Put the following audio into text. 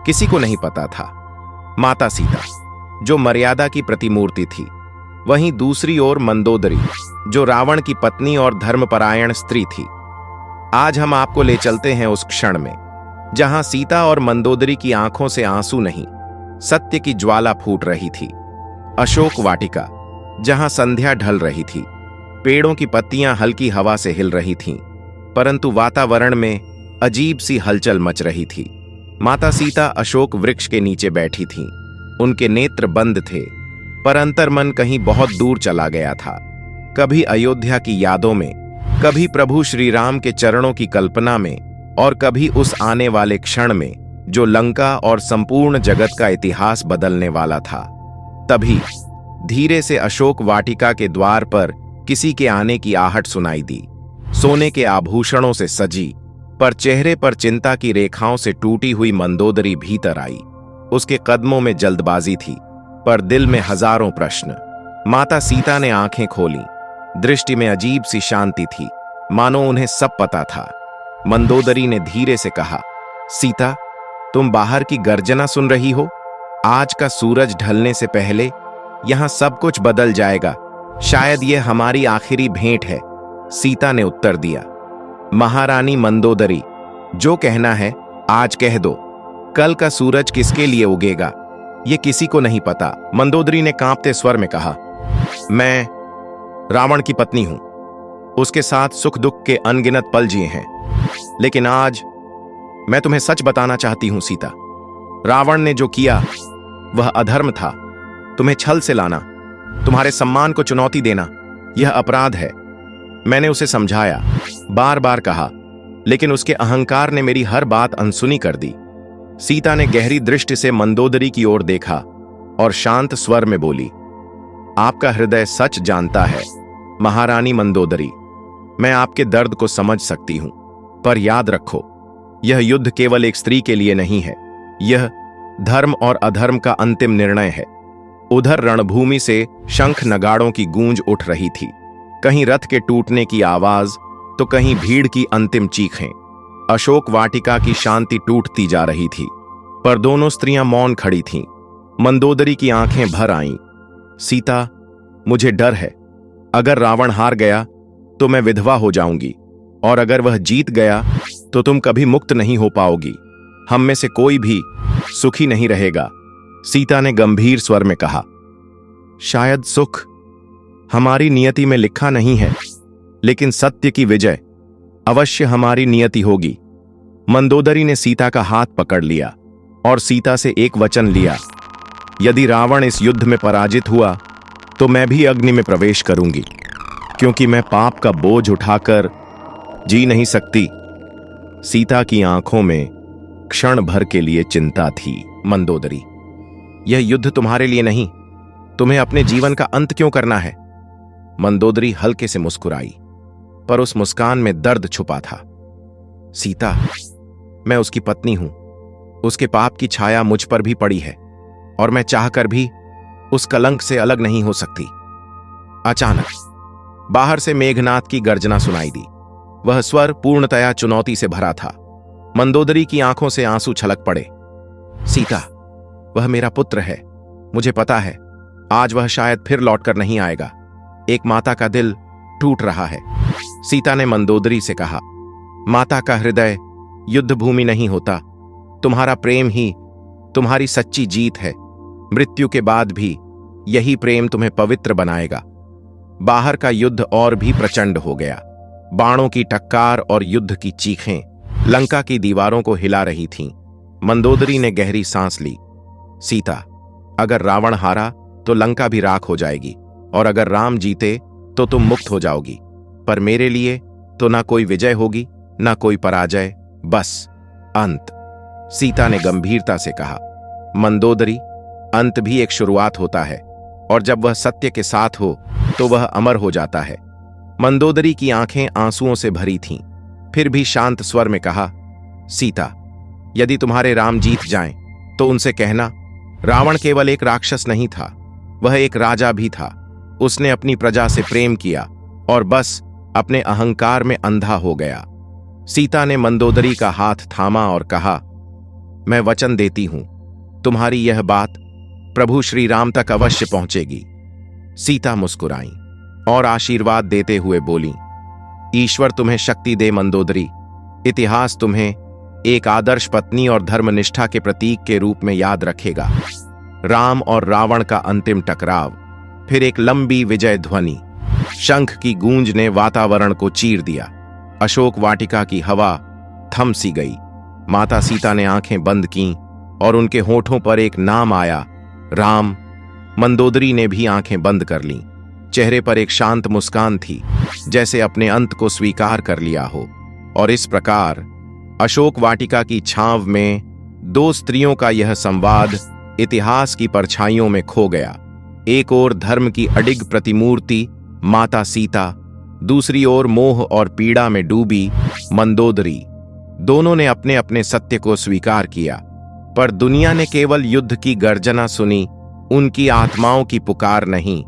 किसी को नहीं पता था। माता सीता, जो मर्यादा की प्रतिमूर्ति थी, वहीं दूसरी ओर मंदोदरी, जो रावण की पत्नी और धर्मपरायण स्त्री थी। आज हम आपको ले चलते हैं उस क्षण में जहां सीता और मंदोदरी की आंखों से आंसू नहीं, सत्य की ज्वाला फूट रही थी। अशोक वाटिका, जहां संध्या ढल रही थी, पेड़ों की पत्तियां हल्की हवा से हिल रही थीं, परंतु वातावरण में अजीब सी हलचल मच रही थी। माता सीता अशोक वृक्ष के नीचे बैठी थीं। उनके नेत्र बंद थे, पर अंतर्मन कहीं बहुत दूर चला गया था। कभी अयोध्या की यादों में, कभी प्रभु श्री राम के चरणों की कल्पना में, और कभी उस आने वाले क्षण में जो लंका और संपूर्ण जगत का इतिहास बदलने वाला था। तभी धीरे से अशोक वाटिका के द्वार पर किसी के आने की आहट सुनाई दी। सोने के आभूषणों से सजी, पर चेहरे पर चिंता की रेखाओं से टूटी हुई मंदोदरी भीतर आई। उसके कदमों में जल्दबाजी थी, पर दिल में हजारों प्रश्न। माता सीता ने आंखें खोलीं। दृष्टि में अजीब सी शांति थी, मानो उन्हें सब पता था। मंदोदरी ने धीरे से कहा, सीता, तुम बाहर की गर्जना सुन रही हो? आज का सूरज ढलने से पहले यहां सब कुछ बदल जाएगा। शायद यह हमारी आखिरी भेंट है। सीता ने उत्तर दिया, महारानी मंदोदरी, जो कहना है आज कह दो। कल का सूरज किसके लिए उगेगा, यह किसी को नहीं पता। मंदोदरी ने कांपते स्वर में कहा, मैं रावण की पत्नी हूं। उसके साथ सुख दुख के अनगिनत पल जिए हैं, लेकिन आज मैं तुम्हें सच बताना चाहती हूं सीता। रावण ने जो किया वह अधर्म था। तुम्हें छल से लाना, तुम्हारे सम्मान को चुनौती देना, यह अपराध है। मैंने उसे समझाया, बार बार कहा, लेकिन उसके अहंकार ने मेरी हर बात अनसुनी कर दी। सीता ने गहरी दृष्टि से मंदोदरी की ओर देखा और शांत स्वर में बोली, आपका हृदय सच जानता है महारानी मंदोदरी। मैं आपके दर्द को समझ सकती हूं, पर याद रखो, यह युद्ध केवल एक स्त्री के लिए नहीं है। यह धर्म और अधर्म का अंतिम निर्णय है। उधर रणभूमि से शंख नगाड़ों की गूंज उठ रही थी, कहीं रथ के टूटने की आवाज, तो कहीं भीड़ की अंतिम चीखें। अशोक वाटिका की शांति टूटती जा रही थी, पर दोनों स्त्रियां मौन खड़ी थीं। मंदोदरी की आंखें भर आईं। सीता, मुझे डर है। अगर रावण हार गया तो मैं विधवा हो जाऊंगी, और अगर वह जीत गया तो तुम कभी मुक्त नहीं हो पाओगी। हम में से कोई भी सुखी नहीं रहेगा। सीता ने गंभीर स्वर में कहा, शायद सुख हमारी नियति में लिखा नहीं है, लेकिन सत्य की विजय अवश्य हमारी नियति होगी। मंदोदरी ने सीता का हाथ पकड़ लिया और सीता से एक वचन लिया, यदि रावण इस युद्ध में पराजित हुआ तो मैं भी अग्नि में प्रवेश करूंगी, क्योंकि मैं पाप का बोझ उठाकर जी नहीं सकती। सीता की आंखों में क्षण भर के लिए चिंता थी। मंदोदरी, यह युद्ध तुम्हारे लिए नहीं, तुम्हें अपने जीवन का अंत क्यों करना है? मंदोदरी हल्के से मुस्कुराई, पर उस मुस्कान में दर्द छुपा था। सीता, मैं उसकी पत्नी हूं। उसके पाप की छाया मुझ पर भी पड़ी है, और मैं चाहकर भी उस कलंक से अलग नहीं हो सकती। अचानक बाहर से मेघनाद की गर्जना सुनाई दी। वह स्वर पूर्णतया चुनौती से भरा था। मंदोदरी की आंखों से आंसू छलक पड़े। सीता, वह मेरा पुत्र है। मुझे पता है आज वह शायद फिर लौटकर नहीं आएगा। एक माता का दिल टूट रहा है। सीता ने मंदोदरी से कहा, माता का हृदय युद्ध भूमि नहीं होता। तुम्हारा प्रेम ही तुम्हारी सच्ची जीत है। मृत्यु के बाद भी यही प्रेम तुम्हें पवित्र बनाएगा। बाहर का युद्ध और भी प्रचंड हो गया। बाणों की टक्कार और युद्ध की चीखें लंका की दीवारों को हिला रही थीं। मंदोदरी ने गहरी सांस ली। सीता, अगर रावण हारा तो लंका भी राख हो जाएगी, और अगर राम जीते तो तुम मुक्त हो जाओगी। पर मेरे लिए तो ना कोई विजय होगी, ना कोई पराजय, बस अंत। सीता ने गंभीरता से कहा, मंदोदरी, अंत भी एक शुरुआत होता है, और जब वह सत्य के साथ हो तो वह अमर हो जाता है। मंदोदरी की आंखें आंसुओं से भरी थीं, फिर भी शांत स्वर में कहा, सीता, यदि तुम्हारे राम जीत जाएं तो उनसे कहना, रावण केवल एक राक्षस नहीं था, वह एक राजा भी था। उसने अपनी प्रजा से प्रेम किया और बस अपने अहंकार में अंधा हो गया। सीता ने मंदोदरी का हाथ थामा और कहा, मैं वचन देती हूं तुम्हारी यह बात प्रभु श्री राम तक अवश्य पहुंचेगी। सीता मुस्कुराईं और आशीर्वाद देते हुए बोली, ईश्वर तुम्हें शक्ति दे मंदोदरी। इतिहास तुम्हें एक आदर्श पत्नी और धर्मनिष्ठा के प्रतीक के रूप में याद रखेगा। राम और रावण का अंतिम टकराव, फिर एक लंबी विजय ध्वनि, शंख की गूंज ने वातावरण को चीर दिया। अशोक वाटिका की हवा थम सी गई। माता सीता ने आंखें बंद कीं और उनके होठों पर एक नाम आया, राम। मंदोदरी ने भी आंखें बंद कर लीं। चेहरे पर एक शांत मुस्कान थी, जैसे अपने अंत को स्वीकार कर लिया हो। और इस प्रकार अशोक वाटिका की छांव में दो स्त्रियों का यह संवाद इतिहास की परछाइयों में खो गया। एक ओर धर्म की अडिग प्रतिमूर्ति माता सीता, दूसरी ओर मोह और पीड़ा में डूबी मंदोदरी। दोनों ने अपने अपने सत्य को स्वीकार किया, पर दुनिया ने केवल युद्ध की गर्जना सुनी, उनकी आत्माओं की पुकार नहीं।